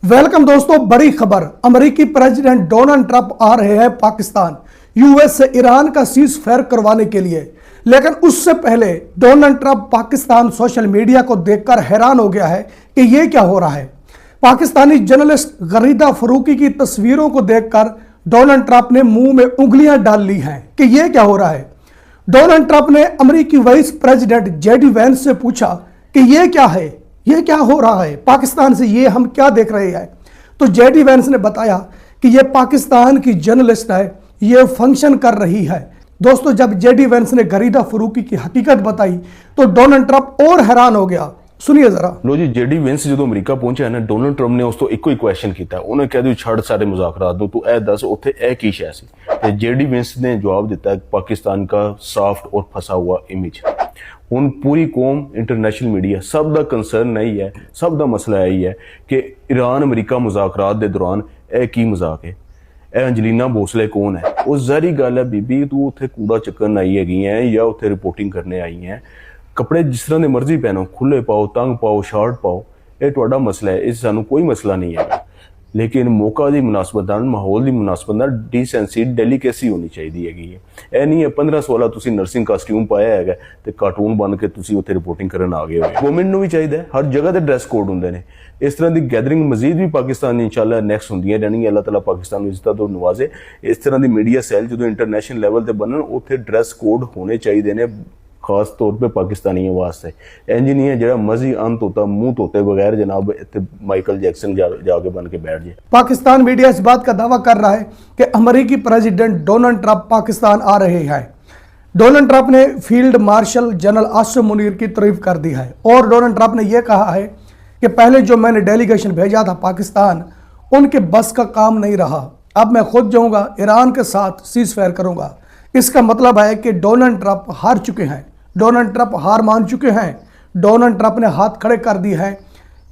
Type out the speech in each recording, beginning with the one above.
Welcome दोस्तों, बड़ी खबर। अमेरिकी प्रेसिडेंट डोनाल्ड ट्रंप आ रहे हैं पाकिस्तान, यूएस से ईरान का सीज फायर करवाने के लिए। लेकिन उससे पहले Donald Trump Pakistan social media को देखकर हैरान हो गया है कि यह क्या हो रहा है। पाकिस्तानी जर्नलिस्ट गरीदा फरूकी की तस्वीरों को देखकर डोनाल्ड ट्रंप ने मुंह में उंगलियां डाल ली हैं कि यह क्या हो रहा है। डोनाल्ड ट्रंप ने अमेरिकी वाइस प्रेसिडेंट जेडी वेंस से पूछा कि यह क्या है, ये क्या हो रहा है पाकिस्तान से, ये हम क्या देख रहे हैं। तो जेडी वेंस ने बताया कि ये पाकिस्तान की जर्नलिस्ट है, ये फंक्शन कर रही है। दोस्तों, जब जेडी वेंस ने गरीदा फरूकी की हकीकत बताई तो डोनाल्ड ट्रंप और हैरान हो गया। सुनिए जरा। लो जी, जेडी वेंस जो अमेरिका पहुंचा है ना, डोनाल्ड ट्रंप ने उस तो इको ही क्वेश्चन किया। उन्हें कह दी छड़ सारे मुज़ाकरात दो, तू ए दस उत्थे ए की शै सी। ते जेडी वेंस ने जवाब दिता है पाकिस्तान का सॉफ्ट और फंसा हुआ इमेज। हुण पूरी कौम, इंटरनेशनल मीडिया सब दा कंसर्न यही है, सब दा मसला यही है कि ईरान अमेरिका मुज़ाकरात दे दौरान ए की मजाक है, ए अंजलीना भोसले कौन है। वो ज़ाहिर गल है बीबी, तू उत्थे कूड़ा चक्कन आई हैगी है या उत्थे रिपोर्टिंग करने आई है। कपड़े जिस तरह के मर्जी पहनो, खुले पाओ, तंग पाओ, शॉर्ट पाओ, ये तुहाडा मसला है, इस सानू कोई मसला नहीं है। लेकिन मौका की मुनासबत नाल, माहौल की मुनासबत नाल डिसेंसी, डेलीकेसी होनी चाहिए हैगी है। नहीं है 15-16 तुसी नर्सिंग कास्ट्यूम पाया है ते कार्टून बन के तुसी उत्थे रिपोर्टिंग करन आ गए हो। गवर्नमेंट नूं भी चाहिए, हर जगह ते ड्रेस कोड हुंदे ने। इस तरह की गैदरिंग मजीद भी पाकिस्तान इंशाअल्लाह नैक्सट होंदियां रहणगीਆਂ। अल्लाह ताला पाकिस्तान नूं इज्जत तो नवाजे। इस तरह की मीडिया सैल जो इंटरनेशनल लैवल पर बनन, उत्थे ड्रेस कोड होने चाहिए ने, खास तौर पे पाकिस्तानियों वास्ते। इंज नहीं है जरा मजी अंत होता मुंह धोते बगैर जनाब माइकल जैक्सन जाके बन के बैठ जाए। पाकिस्तान मीडिया इस बात का दावा कर रहा है कि अमेरिकी प्रेसिडेंट डोनाल्ड ट्रंप पाकिस्तान आ रहे हैं। डोनाल्ड ट्रंप ने field marshal general Asim Munir की तारीफ कर दी है और डोनाल्ड ट्रंप ने यह कहा है कि पहले जो मैंने डेलीगेशन भेजा था पाकिस्तान, उनके बस का काम नहीं रहा, अब मैं खुद जाऊंगा, ईरान के साथ सीज फायर करूंगा। इसका मतलब है कि डोनाल्ड ट्रंप हार चुके हैं, डोनाल्ड ट्रंप हार मान चुके हैं। डोनाल्ड ट्रंप ने हाथ खड़े कर दिए हैं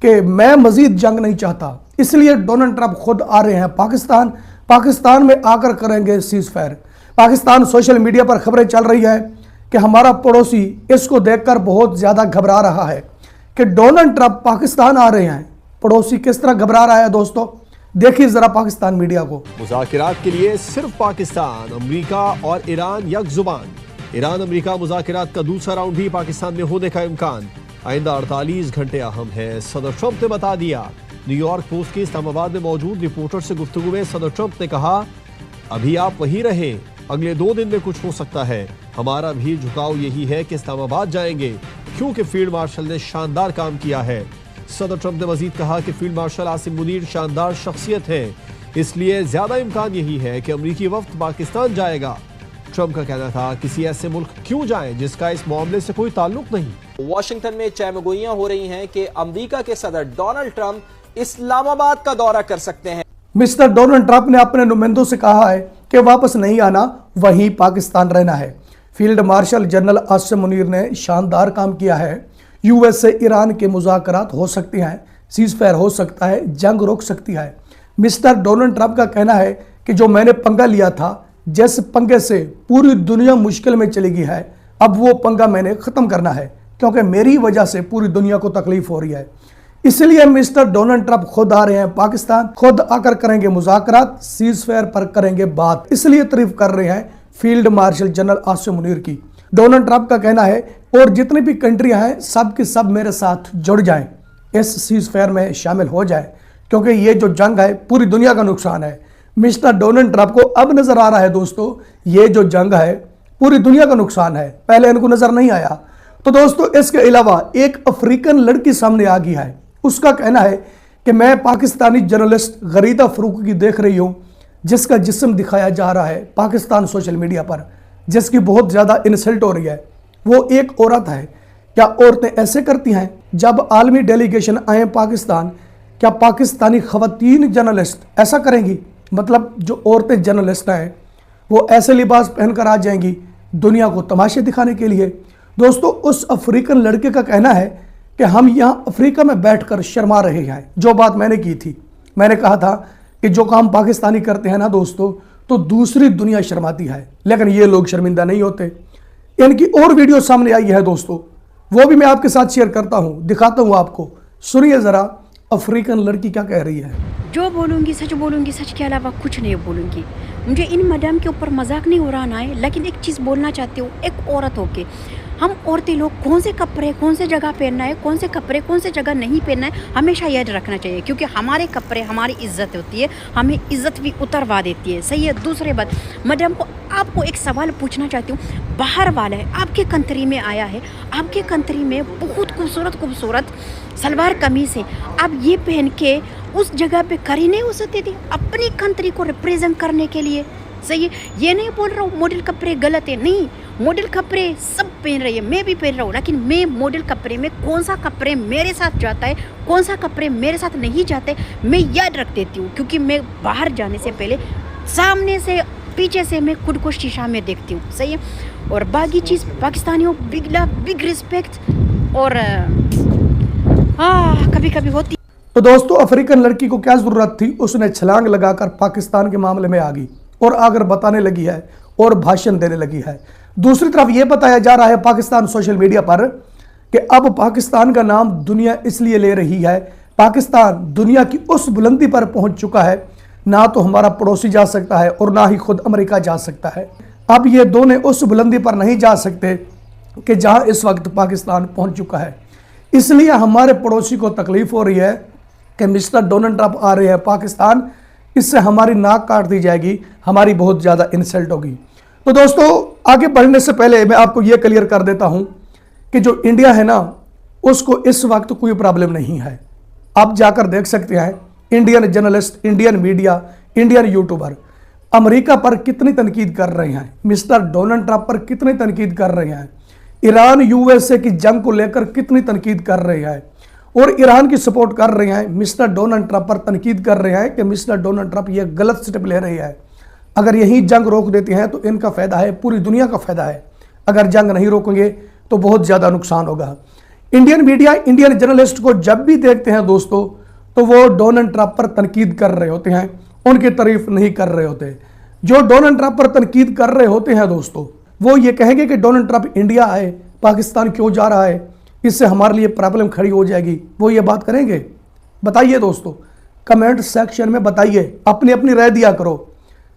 कि मैं मजीद जंग नहीं चाहता, इसलिए डोनाल्ड ट्रंप खुद आ रहे हैं पाकिस्तान में आकर करेंगे cease fire. Pakistan social media पर खबरें चल रही है कि हमारा पड़ोसी इसको देखकर बहुत ज़्यादा घबरा रहा है कि डोनाल्ड ट्रंप पाकिस्तान आ रहे हैं। पड़ोसी किस तरह घबरा रहा है दोस्तों, देखिए जरा पाकिस्तान मीडिया को। मुज़ाकरात के लिए सिर्फ पाकिस्तान, अमेरिका और ईरान यक जुबान। ईरान अमेरिका मुज़ाकरात का दूसरा राउंड भी पाकिस्तान में होने का इम्कान। आइंदा 48 घंटे अहम है, सदर ट्रंप ने बता दिया। न्यूयॉर्क पोस्ट के इस्लामाबाद में मौजूद रिपोर्टर से गुफ्तगू में सदर ट्रंप ने कहा, अभी आप वहीं रहें, अगले 2 दिन में कुछ हो सकता है। हमारा भी झुकाव यही है कि इस्लामाबाद जाएंगे, क्योंकि फील्ड मार्शल ने शानदार काम किया है। सदर ट्रंप ने मजीद कहा कि फील्ड मार्शल आसिम मुनीर शानदार शख्सियत है, इसलिए ज्यादा इम्कान यही है कि अमेरिकी वफ्द पाकिस्तान जाएगा। ट्रंप का कहना था, किसी ऐसे मुल्क क्यों जाए जिसका इस मामले से कोई ताल्लुक नहीं। वाशिंगटन में चहमगोइयां हो रही हैं कि अमेरिका के सदर डोनाल्ड ट्रंप इस्लामाबाद का दौरा कर सकते हैं। मिस्टर डोनाल्ड ट्रंप ने अपने नुमाइंदों से कहा है कि वापस नहीं आना, वहीं पाकिस्तान रहना है। Field marshal general Asim Munir ने शानदार काम किया है। यूएस से ईरान के मुज़ाकरात हो सकते हैं, सीज फायर हो सकता है, जंग रुक सकती है। मिस्टर डोनाल्ड ट्रंप का कहना है कि जो मैंने पंगा लिया था, जिस पंगे से पूरी दुनिया मुश्किल में चली गई है, अब वो पंगा मैंने ख़त्म करना है, क्योंकि मेरी वजह से पूरी दुनिया को तकलीफ हो रही है। इसलिए मिस्टर डोनाल्ड ट्रंप खुद आ रहे हैं पाकिस्तान, खुद आकर करेंगे मुज़ाकरात, सीज फायर पर करेंगे बात। इसलिए तारीफ कर रहे हैं field marshal general Asim Munir की। डोनाल्ड ट्रंप का कहना है और जितनी भी कंट्रियां हैं सब की सब मेरे साथ जुड़ जाएं, इस सीज फायर में शामिल हो जाएं, क्योंकि ये जो जंग है पूरी दुनिया का नुकसान है। मिस्टर डोनाल्ड ट्रंप को अब नजर आ रहा है दोस्तों, ये जो जंग है पूरी दुनिया का नुकसान है, पहले इनको नजर नहीं आया। तो दोस्तों, इसके अलावा एक अफ्रीकन लड़की सामने आ गई है। उसका कहना है कि मैं पाकिस्तानी जर्नलिस्ट गरीदा फरूकी की देख रही हूँ, जिसका जिस्म दिखाया जा रहा है पाकिस्तान सोशल मीडिया पर, जिसकी बहुत ज़्यादा इंसल्ट हो रही है। वो एक औरत है। क्या औरतें ऐसे करती हैं? जब आलमी डेलीगेशन आए पाकिस्तान, क्या पाकिस्तानी खवातीन जर्नलिस्ट ऐसा करेंगी? मतलब जो औरतें जर्नलिस्ट हैं वो ऐसे लिबास पहनकर आ जाएंगी दुनिया को तमाशे दिखाने के लिए। दोस्तों, उस अफ्रीकन लड़के का कहना है कि हम यहाँ अफ्रीका में बैठकर शर्मा रहे हैं। जो बात मैंने की थी, मैंने कहा था कि जो काम पाकिस्तानी करते हैं ना दोस्तों, तो दूसरी दुनिया शर्माती है, लेकिन ये लोग शर्मिंदा नहीं होते। इनकी और वीडियो सामने आई है दोस्तों, वो भी मैं आपके साथ शेयर करता हूँ, दिखाता हूँ आपको। सुनिए ज़रा अफ्रीकन लड़की क्या कह रही है? जो बोलूँगी सच के अलावा कुछ नहीं बोलूँगी। मुझे इन मैडम के ऊपर मजाक नहीं उड़ाना है, लेकिन एक चीज़ बोलना चाहती हूँ, एक औरत होके हम औरतें लोग कौन से कपड़े कौन से जगह पहनना है, कौन से कपड़े कौन से जगह नहीं पहनना है, हमेशा याद रखना चाहिए, क्योंकि हमारे कपड़े हमारी इज्जत होती है, हमें इज्जत भी उतरवा देती है। सही है। दूसरी बात, मैडम को आपको एक सवाल पूछना चाहती हूँ, बाहर वाला है आपके कंट्री में आया है, आपके कंट्री में बहुत खूबसूरत सलवार कमीज है, आप ये पहन के उस जगह पे खड़ी नहीं हो सकती थी अपनी कंट्री को रिप्रेजेंट करने के लिए? सही है। ये नहीं बोल रहा हूँ मॉडल कपड़े गलत है, नहीं, मॉडल कपड़े सब पहन रही है, मैं भी पहन रहा हूँ, लेकिन मैं मॉडल कपड़े में कौन सा कपड़े मेरे साथ जाता है, कौन सा कपड़े मेरे साथ नहीं जाते, मैं याद रख देती हूँ, क्योंकि मैं बाहर जाने से पहले सामने से पीछे से मैं खुद को शीशा में देखती हूँ। सही है। और बाकी चीज़ पाकिस्तानियों बिग लव बिग रिस्पेक्ट, और कभी कभी होती। तो दोस्तों, अफ्रीकन लड़की को क्या जरूरत थी, उसने छलांग लगाकर पाकिस्तान के मामले में आ गई और आकर बताने लगी है और भाषण देने लगी है। दूसरी तरफ यह बताया जा रहा है पाकिस्तान सोशल मीडिया पर कि अब पाकिस्तान का नाम दुनिया इसलिए ले रही है, पाकिस्तान दुनिया की उस बुलंदी पर पहुंच चुका है, ना तो हमारा पड़ोसी जा सकता है और ना ही खुद अमेरिका जा सकता है। अब ये दोनों उस बुलंदी पर नहीं जा सकते कि जहां इस वक्त पाकिस्तान पहुंच चुका है। इसलिए हमारे पड़ोसी को तकलीफ हो रही है कि मिस्टर डोनाल्ड ट्रंप आ रहे हैं पाकिस्तान, इससे हमारी नाक काट दी जाएगी, हमारी बहुत ज़्यादा इंसल्ट होगी। तो दोस्तों, आगे बढ़ने से पहले मैं आपको यह क्लियर कर देता हूं कि जो इंडिया है ना, उसको इस वक्त कोई प्रॉब्लम नहीं है। आप जाकर देख सकते हैं, Indian journalist, Indian media, Indian YouTuber America पर कितनी तनकीद कर रहे हैं, मिस्टर डोनाल्ड ट्रंप पर कितनी तनकीद कर रहे हैं, ईरान यूएसए की जंग को लेकर कितनी तनकीद कर रहे हैं और ईरान की सपोर्ट कर रहे हैं। मिस्टर डोनाल्ड ट्रंप पर तनकीद कर रहे हैं कि मिस्टर डोनाल्ड ट्रंप ये गलत स्टेप ले रहे हैं, अगर यही जंग रोक देते हैं तो इनका फायदा है, पूरी दुनिया का फायदा है, अगर जंग नहीं रोकेंगे तो बहुत ज़्यादा नुकसान होगा। इंडियन मीडिया, इंडियन जर्नलिस्ट को जब भी देखते हैं दोस्तों, तो वो डोनाल्ड ट्रंप पर तनकीद कर रहे होते हैं, उनकी तारीफ नहीं कर रहे होते। जो डोनाल्ड ट्रंप पर तनकीद कर रहे होते हैं दोस्तों, वो ये कहेंगे कि डोनाल्ड ट्रंप इंडिया आए, पाकिस्तान क्यों जा रहा है, इससे हमारे लिए प्रॉब्लम खड़ी हो जाएगी, वो ये बात करेंगे? बताइए दोस्तों, कमेंट सेक्शन में बताइए, अपनी अपनी राय दिया करो।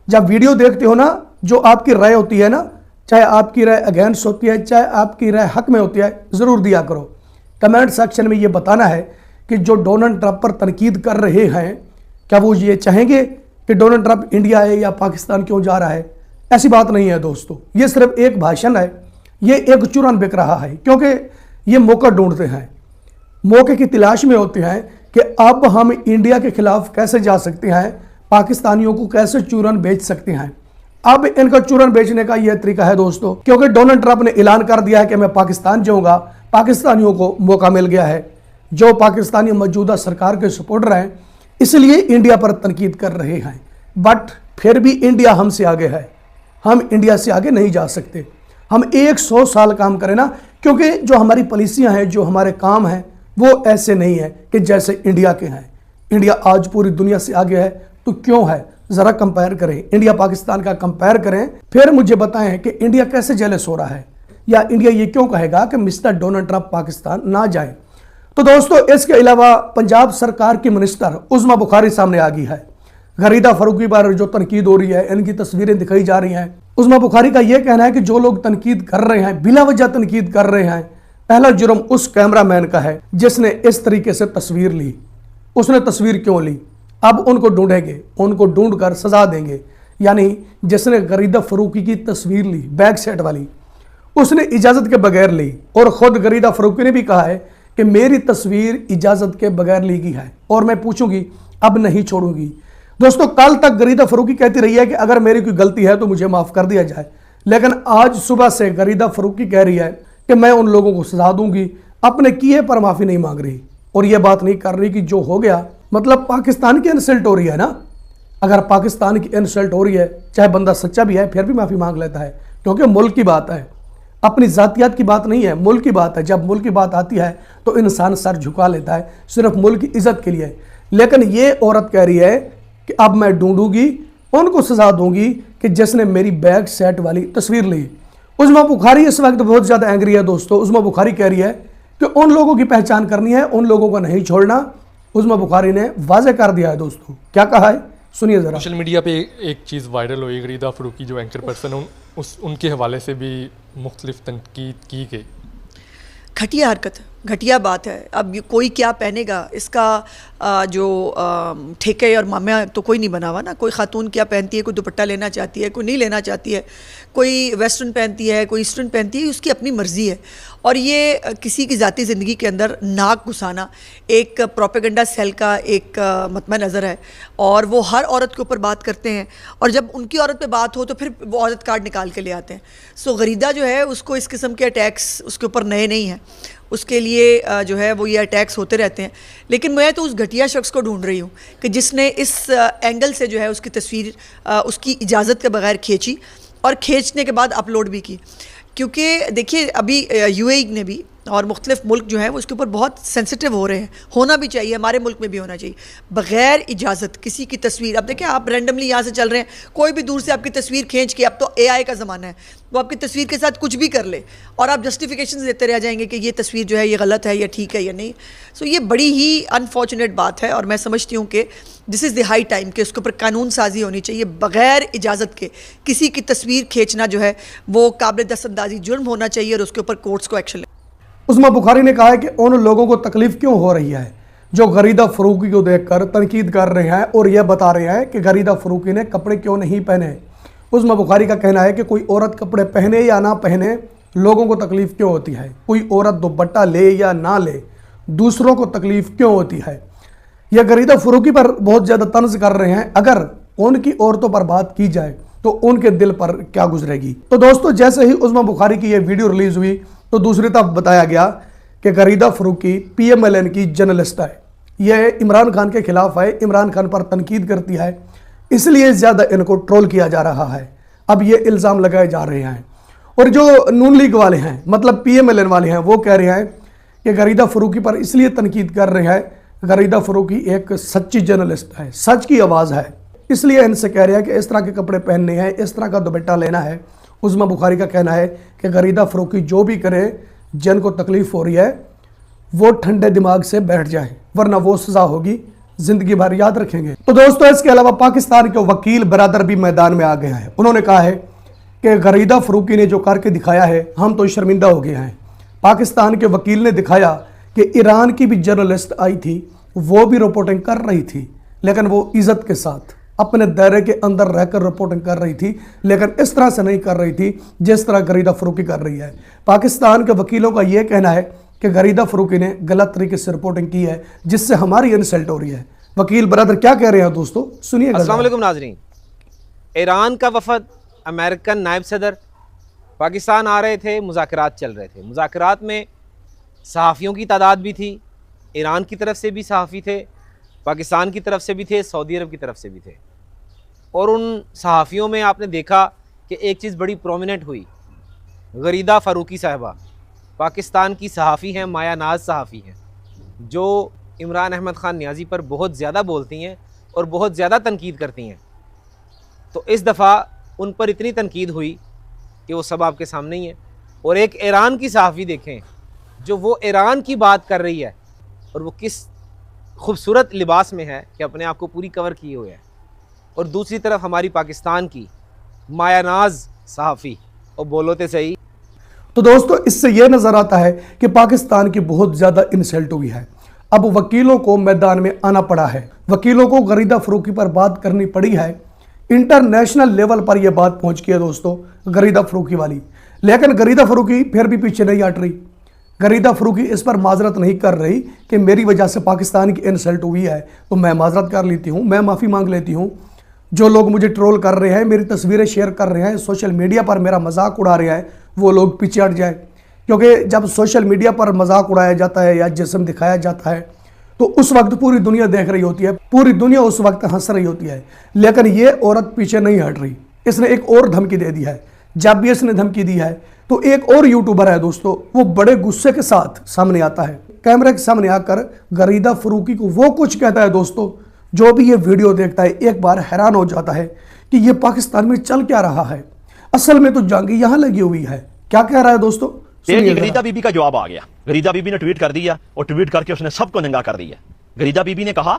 जब वीडियो देखते हो ना, जो आपकी राय होती है ना, चाहे आपकी राय अगेंस्ट होती है, चाहे आपकी राय हक में होती है, ज़रूर दिया करो। कमेंट सेक्शन में ये बताना है कि जो डोनाल्ड ट्रंप पर तनकीद कर रहे हैं, क्या वो ये चाहेंगे कि डोनाल्ड ट्रंप इंडिया है या पाकिस्तान क्यों जा रहा है? ऐसी बात नहीं है दोस्तों, ये सिर्फ एक भाषण है, ये एक चुरन बिक रहा है, क्योंकि ये मौका ढूंढते हैं, मौके की तलाश में होते हैं कि अब हम इंडिया के खिलाफ कैसे जा सकते हैं, पाकिस्तानियों को कैसे चूरन बेच सकते हैं। अब इनका चूरन बेचने का यह तरीका है दोस्तों, क्योंकि डोनाल्ड ट्रंप ने ऐलान कर दिया है कि मैं पाकिस्तान जाऊंगा, पाकिस्तानियों को मौका मिल गया है, जो पाकिस्तानी मौजूदा सरकार के सपोर्टर हैं, इसलिए इंडिया पर तनकीद कर रहे हैं। बट फिर भी इंडिया हमसे आगे है, हम इंडिया से आगे नहीं जा सकते। हम 100 साल काम करें ना, क्योंकि जो हमारी पॉलिसियां हैं, जो हमारे काम हैं, वो ऐसे नहीं है कि जैसे इंडिया के हैं। इंडिया आज पूरी दुनिया से आगे है, तो क्यों है? ज़रा कंपेयर करें, इंडिया पाकिस्तान का कंपेयर करें, फिर मुझे बताएं कि इंडिया कैसे जेलस हो रहा है, या इंडिया ये क्यों कहेगा कि मिस्टर डोनाल्ड ट्रंप पाकिस्तान ना जाए। तो दोस्तों, इसके अलावा पंजाब सरकार की मिनिस्टर उज़मा बुखारी सामने आ गई है। गरीदा फरूकी पर जो तनकीद हो रही है, इनकी तस्वीरें दिखाई जा रही हैं। उज़मा बुखारी का यह कहना है कि जो लोग तनकीद कर रहे हैं, बिला वजह तनकीद कर रहे हैं, पहला जुर्म उस कैमरामैन का है जिसने इस तरीके से तस्वीर ली। उसने तस्वीर क्यों ली? अब उनको ढूंढेंगे, उनको ढूंढकर सजा देंगे। यानी जिसने गरीदा फरूकी की तस्वीर ली, बैक सेट वाली, उसने इजाज़त के बगैर ली, और ख़ुद गरीदा फरूकी ने भी कहा है कि मेरी तस्वीर इजाज़त के बगैर ली गई है और मैं पूछूंगी, अब नहीं छोड़ूंगी। दोस्तों, कल तक गरीदा फरूकी कहती रही है कि अगर मेरी कोई गलती है तो मुझे माफ़ कर दिया जाए, लेकिन आज सुबह से गरीदा फरूकी कह रही है कि मैं उन लोगों को सजा दूंगी, अपने किए पर माफ़ी नहीं मांग रही, और यह बात नहीं कर रही कि जो हो गया, मतलब पाकिस्तान की इंसल्ट हो रही है ना। अगर पाकिस्तान की इंसल्ट हो रही है, चाहे बंदा सच्चा भी है, फिर भी माफ़ी मांग लेता है, क्योंकि मुल्क की बात है, अपनी ज़ातियात की बात नहीं है, मुल्क की बात है। जब मुल्क की बात आती है तो इंसान सर झुका लेता है, सिर्फ मुल्क की इज़्ज़त के लिए। लेकिन ये औरत कह रही है कि अब मैं ढूंढूंगी, उनको सजा दूंगी कि जिसने मेरी बैक सेट वाली तस्वीर ली। उज़मा बुखारी इस वक्त बहुत ज़्यादा एंग्री है दोस्तों। उज़मा बुखारी कह रही है कि उन लोगों की पहचान करनी है, उन लोगों को नहीं छोड़ना उस्मा बुखारी ने वाजे कर दिया है दोस्तों। क्या कहा है सुनिए जरा। सोशल मीडिया पे एक चीज़ वायरल हुई, गरीदा फ़रूकी जो एंकर पर्सन है उनके हवाले से भी मुख्तलिफ तनकीद की गई। घटिया हरकत, घटिया बात है। अब ये कोई क्या पहनेगा इसका जो ठेके और मामा तो कोई नहीं बना हुआ ना। कोई खातून क्या पहनती है, कोई दुपट्टा लेना चाहती है, कोई नहीं लेना चाहती है, कोई वेस्टर्न पहनती है, कोई ईस्टर्न पहनती है, उसकी अपनी मर्ज़ी है। और ये किसी की ज़ाती ज़िंदगी के अंदर नाक घुसाना एक प्रोपेगेंडा सेल का एक मतमा नज़र है। और वो हर औरत के ऊपर बात करते हैं और जब उनकी औरत पे बात हो तो फिर वो औरत कार्ड निकाल के ले आते हैं। सो गरीदा जो है उसको इस किस्म के अटैक्स उसके ऊपर नए नहीं हैं, उसके लिए जो है वो ये अटैक्स होते रहते हैं। लेकिन मैं तो उस घटिया शख्स को ढूंढ रही हूँ कि जिसने इस एंगल से जो है उसकी तस्वीर उसकी इजाज़त के बगैर खींची और खींचने के बाद अपलोड भी की। क्योंकि देखिए अभी यूएई ने भी और मुख्तलिफ मुल्क जो हैं वो इसके ऊपर बहुत सेंसिटिव हो रहे हैं, होना भी चाहिए, हमारे मुल्क में भी होना चाहिए। बग़ैर इजाज़त किसी की तस्वीर, अब देखिए आप रैंडमली यहाँ से चल रहे हैं, कोई भी दूर से आपकी तस्वीर खींच के, अब तो एआई का ज़माना है, वो आपकी तस्वीर के साथ कुछ भी कर ले और आप जस्टिफिकेशन देते रह जाएंगे कि ये तस्वीर जो है ये गलत है या ठीक है या नहीं। सो ये बड़ी ही अनफॉर्चुनेट बात है और मैं समझती हूँ कि this is the high time कि उसके ऊपर कानून साजी होनी चाहिए। बग़ैर इजाज़त के किसी की तस्वीर खींचना जो है वो काबिल दस्तअंदाज़ी जुर्म होना चाहिए और उसके ऊपर कोर्ट्स को एक्शन। उस्मा बुखारी ने कहा है कि उन लोगों को तकलीफ क्यों हो रही है जो गरीदा फ़रूकी को देखकर तनकीद कर रहे हैं और यह बता रहे हैं कि गरीदा फ़रूकी ने कपड़े क्यों नहीं पहने। उस्मा बुखारी का कहना है कि कोई औरत कपड़े पहने या ना पहने, लोगों को तकलीफ क्यों होती है। कोई औरत दुपट्टा ले या ना ले, दूसरों को तकलीफ क्यों होती है। यह गरीदा फ़रूकी पर बहुत ज़्यादा तंज कर रहे हैं। अगर उनकी औरतों पर बात की जाए तो उनके दिल पर क्या गुजरेगी। तो दोस्तों जैसे ही उस्मा बुखारी की यह वीडियो रिलीज हुई तो दूसरी तरफ बताया गया कि गरीदा फ़रूकी PMLN की जर्नलिस्ट है, यह इमरान खान के खिलाफ है, इमरान खान पर तनकीद करती है, इसलिए ज़्यादा इनको ट्रोल किया जा रहा है। अब ये इल्ज़ाम लगाए जा रहे हैं और जो नून लीग वाले हैं मतलब PMLN वाले हैं वो कह रहे हैं कि गरीदा फ़रूकी पर इसलिए तनकीद कर रहे हैं, गरीदा फ़रूकी एक सच्ची जर्नलिस्ट है, सच की आवाज़ है, इसलिए इनसे कह रहे हैं कि इस तरह के कपड़े पहनने हैं, इस तरह का दुपट्टा लेना है। उस्मा बुखारी का कहना है कि गरीदा फ़रूकी जो भी करे, जिन को तकलीफ़ हो रही है वो ठंडे दिमाग से बैठ जाए, वरना वो सज़ा होगी, ज़िंदगी भर याद रखेंगे। तो दोस्तों इसके अलावा पाकिस्तान के वकील बरादर भी मैदान में आ गए हैं। उन्होंने कहा है कि गरीदा फ़रूकी ने जो करके दिखाया है हम तो शर्मिंदा हो गए हैं। पाकिस्तान के वकील ने दिखाया कि ईरान की भी जर्नलिस्ट आई थी, वो भी रिपोर्टिंग कर रही थी, लेकिन वो इज़्ज़त के साथ अपने दायरे के अंदर रहकर रिपोर्टिंग कर रही थी, लेकिन इस तरह से नहीं कर रही थी जिस तरह गरीदा फ़रूकी कर रही है। पाकिस्तान के वकीलों का यह कहना है कि गरीदा फ़रूकी ने गलत तरीके से रिपोर्टिंग की है जिससे हमारी इंसल्ट हो रही है। वकील बरदर क्या कह रहे हैं दोस्तों सुनिए। अस्सलाम वालेकुम नाज़रीन, ईरान का वफद अमेरिकन नायब सदर पाकिस्तान आ रहे थे, मुज़ाकरात चल रहे थे। मुज़ाकरात में सहाफ़ियों की तादाद भी थी, ईरान की तरफ से भी सहाफ़ी थे, पाकिस्तान की तरफ से भी थे, सऊदी अरब की तरफ से भी थे। और उन सहाफ़ियों में आपने देखा कि एक चीज़ बड़ी प्रोमिनेंट हुई, गरीदा फ़रूकी साहिबा पाकिस्तान की सहाफ़ी हैं, माया नाज सहाफ़ी हैं, जो इमरान अहमद ख़ान नियाज़ी पर बहुत ज़्यादा बोलती हैं और बहुत ज़्यादा तनकीद करती हैं। तो इस दफ़ा उन पर इतनी तनकीद हुई कि वो सब आपके सामने ही है। और एक ईरान की सहाफ़ी देखें जो वो ईरान की बात कर रही है और वो किस खूबसूरत लिबास में है कि अपने आप को पूरी कवर किए हुए है। और दूसरी तरफ हमारी पाकिस्तान की मायानाज सहाफ़ी, और बोलो तो सही। तो दोस्तों इससे यह नज़र आता है कि पाकिस्तान की बहुत ज़्यादा इंसल्ट हुई है। अब वकीलों को मैदान में आना पड़ा है, वकीलों को गरीदा फ़रूकी पर बात करनी पड़ी है। इंटरनेशनल लेवल पर यह बात पहुंच गई है दोस्तों गरीदा फ़रूकी वाली, लेकिन गरीदा फ़रूकी फिर भी पीछे नहीं हट रही। गरीदा फ़रूकी इस पर माजरत नहीं कर रही कि मेरी वजह से पाकिस्तान की इंसल्ट हुई है तो मैं माजरत कर लेती हूँ, मैं माफ़ी मांग लेती हूँ। जो लोग मुझे ट्रोल कर रहे हैं, मेरी तस्वीरें शेयर कर रहे हैं, सोशल मीडिया पर मेरा मजाक उड़ा रहे हैं, वो लोग पीछे हट जाए। क्योंकि जब सोशल मीडिया पर मजाक उड़ाया जाता है या जिस्म दिखाया जाता है तो उस वक्त पूरी दुनिया देख रही होती है, पूरी दुनिया उस वक्त हंस रही होती है, लेकिन ये औरत पीछे नहीं हट रही। इसने एक और धमकी दे दी है। जब भी इसने धमकी दी है तो एक और यूट्यूबर है दोस्तों, वो बड़े गुस्से के साथ सामने आता है, कैमरे के सामने आकर गरीदा फ़रूकी को वो कुछ कहता है दोस्तों, जो भी ये वीडियो देखता है एक बार हैरान हो जाता है कि ये पाकिस्तान में चल क्या रहा है। असल में तो जंग यहाँ लगी हुई है। क्या कह रहा है दोस्तों, गरीदा बीबी का जवाब आ गया। गरीदा बीबी ने ट्वीट कर दिया और ट्वीट करके उसने सबको नंगा कर दिया। गरीदा बीबी ने कहा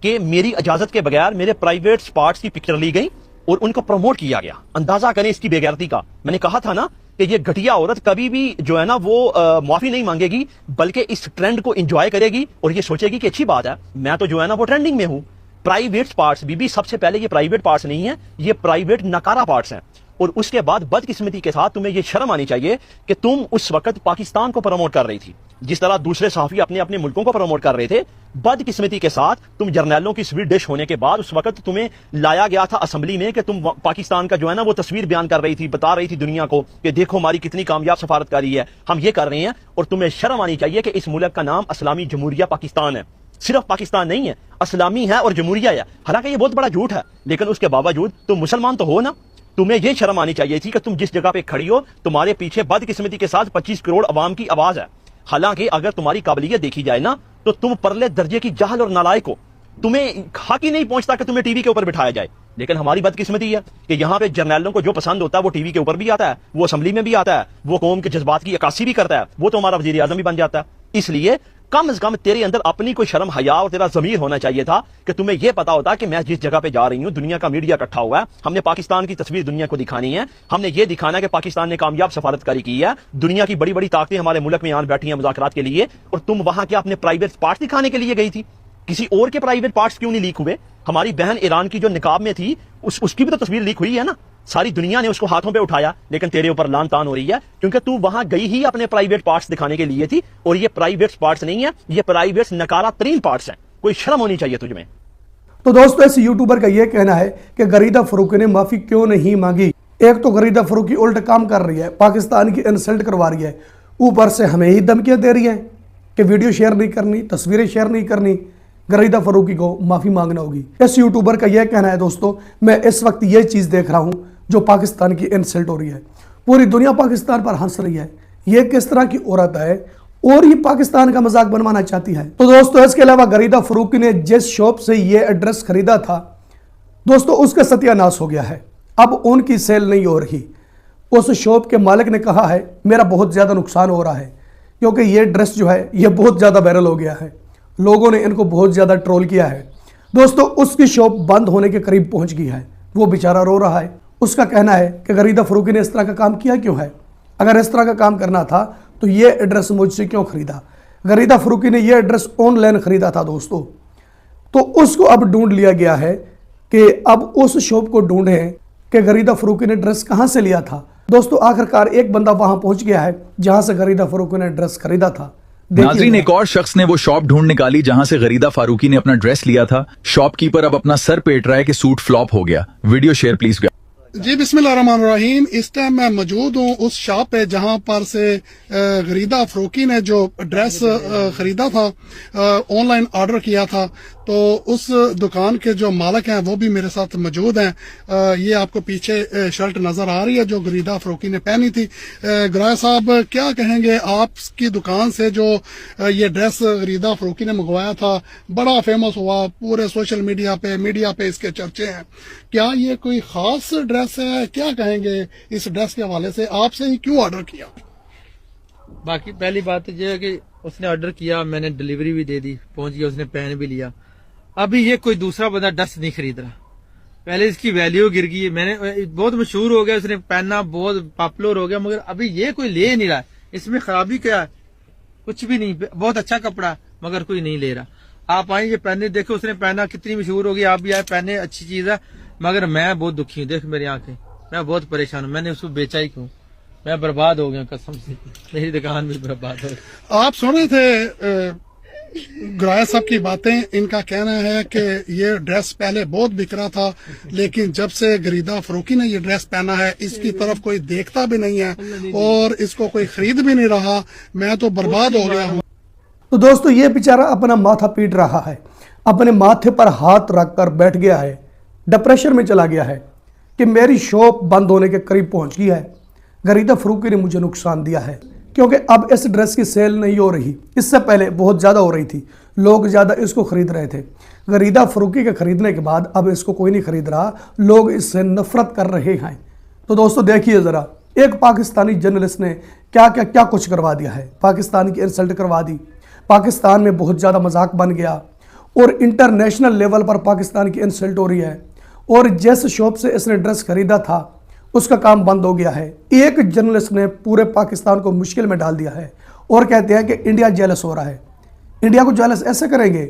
कि मेरी इजाजत के बगैर मेरे प्राइवेट स्पॉट्स की पिक्चर ली गई और उनको प्रमोट किया गया। अंदाजा करें इसकी बेगैरती का। मैंने कहा था ना कि ये घटिया औरत कभी भी जो है ना वो माफी नहीं मांगेगी, बल्कि इस ट्रेंड को एंजॉय करेगी और ये सोचेगी कि अच्छी बात है, मैं तो जो है ना वो ट्रेंडिंग में हूं। प्राइवेट पार्ट्स बीबी, सबसे पहले ये प्राइवेट पार्ट्स नहीं है, ये प्राइवेट नकारा पार्ट्स हैं। और उसके बाद बदकिस्मती के साथ तुम्हें ये शर्म आनी चाहिए कि तुम उस वक्त पाकिस्तान को प्रमोट कर रही थी, जिस तरह दूसरे सहाफी अपने अपने मुल्कों को प्रमोट कर रहे थे। बदकिस्मती के साथ तुम जर्नैलों की स्वीट डिश होने के बाद उस वक्त तुम्हें लाया गया था असेंबली में कि तुम पाकिस्तान का जो है ना वो तस्वीर बयान कर रही थी, बता रही थी दुनिया को कि देखो हमारी कितनी कामयाब सफारतकारी है, हम ये कर रहे हैं। और तुम्हें शर्म आनी चाहिए कि इस मुल्क का नाम इस्लामी जमहूरिया पाकिस्तान है। सिर्फ पाकिस्तान नहीं है, इस्लामी है और जमहूरिया है। हालांकि ये बहुत बड़ा झूठ है, लेकिन उसके बावजूद तुम मुसलमान तो हो ना। तुम्हें यह शर्म आनी चाहिए थी कि तुम जिस जगह पे खड़ी हो, तुम्हारे पीछे बदकिस्मती के साथ 25 करोड़ अवाम की आवाज है। हालांकि अगर तुम्हारी काबिलियत देखी जाए ना, तो तुम परले दर्जे की जाहल और नालायक हो। तुम्हें हक ही नहीं पहुंचता कि तुम्हें टीवी के ऊपर बिठाया जाए। लेकिन हमारी बदकिस्मती है कि यहाँ पे जर्नैलों को जो पसंद होता है वो टीवी के ऊपर भी आता है, वो असेंबली में भी आता है, वो कौम के जज्बात की अक्कासी भी करता है, वो तो हमारा वजीर आजम भी बन जाता है। इसलिए कम से कम तेरे अंदर अपनी कोई शर्म हया और तेरा ज़मीर होना चाहिए था कि तुम्हें यह पता होता कि मैं जिस जगह पे जा रही हूं, दुनिया का मीडिया इकट्ठा हुआ है, हमने पाकिस्तान की तस्वीर दुनिया को दिखानी है, हमने ये दिखाना है कि पाकिस्तान ने कामयाब सफारतकारी की है, दुनिया की बड़ी बड़ी ताकतें हमारे मुल्क में आन बैठी हैं मुज़ाकरात के लिए, और तुम वहां क्या अपने प्राइवेट पार्ट्स दिखाने के लिए गई थी? किसी और के प्राइवेट पार्ट्स क्यों नहीं लीक हुए? हमारी बहन ईरान की जो निकाब में थी उसकी भी तो तस्वीर लीक हुई है ना। सारी दुनिया ने उसको हाथों पे उठाया, लेकिन तेरे ऊपर लान तान हो रही है क्योंकि तू वहां गई ही अपने प्राइवेट पार्ट्स दिखाने के लिए थी। और ये प्राइवेट पार्ट्स नहीं है, ये प्राइवेट नकारा तरीन पार्ट्स हैं। कोई शर्म होनी चाहिए तुझमें। तो दोस्तों, इस यूट्यूबर का यह कहना है कि गरीदा फरूकी ने माफी क्यों नहीं मांगी। एक तो गरीदा फरूकी उल्टा काम कर रही है, पाकिस्तान की इंसल्ट करवा रही है, ऊपर से हमें ही धमकियां दे रही है कि वीडियो शेयर नहीं करनी, तस्वीरें शेयर नहीं करनी। गरीदा फरूकी को माफी मांगना होगी। इस यूट्यूबर का यह कहना है। दोस्तों, मैं इस वक्त यह चीज देख रहा हूं जो पाकिस्तान की इंसल्ट हो रही है, पूरी दुनिया पाकिस्तान पर हंस रही है। ये किस तरह की औरत है और ये पाकिस्तान का मजाक बनवाना चाहती है। तो दोस्तों, इसके अलावा गरीदा फरूकी ने जिस शॉप से ये एड्रेस खरीदा था दोस्तों, उसका सत्यानाश हो गया है। अब उनकी सेल नहीं हो रही। उस शॉप के मालिक ने कहा है मेरा बहुत ज्यादा नुकसान हो रहा है क्योंकि ये ड्रेस जो है ये बहुत ज्यादा वायरल हो गया है, लोगों ने इनको बहुत ज्यादा ट्रोल किया है। दोस्तों, उसकी शॉप बंद होने के करीब पहुंच गई है, वो बेचारा रो रहा है। उसका कहना है कि गरीदा फरूकी ने इस तरह का काम किया क्यों है? अगर इस तरह का काम करना था तो ये एड्रेस मुझसे क्यों खरीदा? गरीदा फरूकी ने ये एड्रेस ऑनलाइन खरीदा था दोस्तों। तो उसको अब ढूंढ लिया गया है कि अब उस शॉप को ढूंढें कि गरीदा फरूकी ने ड्रेस कहां से लिया था। दोस्तों, आखिरकार एक बंदा वहां पहुंच गया है जहां से गरीदा फरूकी ने ड्रेस खरीदा था। नाजरीन, एक और शख्स ने वो शॉप ढूंढ निकाली जहां से गरीदा फारूकी ने अपना ड्रेस लिया था। शॉपकीपर अब अपना सर पेट रहा है कि सूट फ्लॉप हो गया। Video share please. जी बिस्मिल्लाहिर्रहमानिर्रहीम। इस टाइम मैं मौजूद हूँ उस शॉप पे जहाँ पर से गरीदा फरूकी ने जो ड्रेस खरीदा था, ऑनलाइन ऑर्डर किया था, तो उस दुकान के जो मालिक हैं वो भी मेरे साथ मौजूद हैं। ये आपको पीछे शर्ट नजर आ रही है जो गरीदा फरूकी ने पहनी थी। गराया साहब, क्या कहेंगे, आपकी दुकान से जो ये ड्रेस गरीदा फरूकी ने मंगवाया था बड़ा फेमस हुआ, पूरे सोशल मीडिया पे इसके चर्चे हैं। क्या ये कोई खास ड्रेस है? क्या कहेंगे इस ड्रेस के हवाले से? आपसे ही क्यों ऑर्डर किया? बाकी पहली बात ये है कि उसने ऑर्डर किया, मैंने डिलीवरी भी दे दी, पहुंच गया, उसने पहन भी लिया। अभी ये कोई दूसरा बंदा ड्रेस नहीं खरीद रहा, पहले इसकी वैल्यू गिर गई है। मैंने बहुत मशहूर हो गया, उसने पहनना बहुत पॉपुलर हो गया, मगर अभी ये कोई ले नहीं रहा। इसमें खराबी क्या है? कुछ भी नहीं, बहुत अच्छा कपड़ा मगर कोई नहीं ले रहा। आप आए ये पहने, देखो उसने पहना, कितनी मशहूर हो गई, आप भी आए पहने, अच्छी चीज है, मगर मैं बहुत दुखी हूँ। देख मेरी आंखें, मैं बहुत परेशान हूँ। मैंने उसको बेचा ही क्यों? मैं बर्बाद हो गया कसम से, मेरी दुकान भी बर्बाद हो गई। आप सुन रहे थे गराया साहब की बातें। इनका कहना है कि ये ड्रेस पहले बहुत बिक रहा था, लेकिन जब से गरीदा फरूकी ने ये ड्रेस पहना है इसकी तरफ कोई देखता भी नहीं है और इसको कोई खरीद भी नहीं रहा। मैं तो बर्बाद हो गया हूँ। तो दोस्तों, ये बेचारा अपना माथा पीट रहा है, अपने माथे पर हाथ रखकर बैठ गया है, डिप्रेशन में चला गया है कि मेरी शॉप बंद होने के करीब पहुंच गई है, गरीदा फरूकी ने मुझे नुकसान दिया है। क्योंकि अब इस ड्रेस की सेल नहीं हो रही, इससे पहले बहुत ज़्यादा हो रही थी, लोग ज़्यादा इसको खरीद रहे थे। गरीदा फरूकी के खरीदने के बाद अब इसको कोई नहीं खरीद रहा, लोग इससे नफरत कर रहे हैं। तो दोस्तों देखिए ज़रा, एक पाकिस्तानी जर्नलिस्ट ने क्या कुछ करवा दिया है। पाकिस्तान की इंसल्ट करवा दी, पाकिस्तान में बहुत ज़्यादा मजाक बन गया, और इंटरनेशनल लेवल पर पाकिस्तान की इंसल्ट हो रही है। और जिस शॉप से इसने ड्रेस खरीदा था उसका काम बंद हो गया है। एक जर्नलिस्ट ने पूरे पाकिस्तान को मुश्किल में डाल दिया है और कहते हैं कि इंडिया जेलस हो रहा है। इंडिया को जेलस ऐसे करेंगे?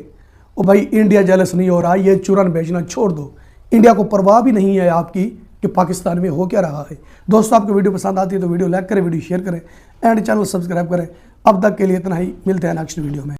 ओ भाई, इंडिया जेलस नहीं हो रहा, ये चूरन बेचना छोड़ दो। इंडिया को परवाह भी नहीं है आपकी कि पाकिस्तान में हो क्या रहा है। दोस्तों, आपको वीडियो पसंद आती है तो वीडियो लाइक करें, वीडियो शेयर करें एंड चैनल सब्सक्राइब करें। अब तक के लिए इतना ही, मिलते हैं नेक्स्ट वीडियो में।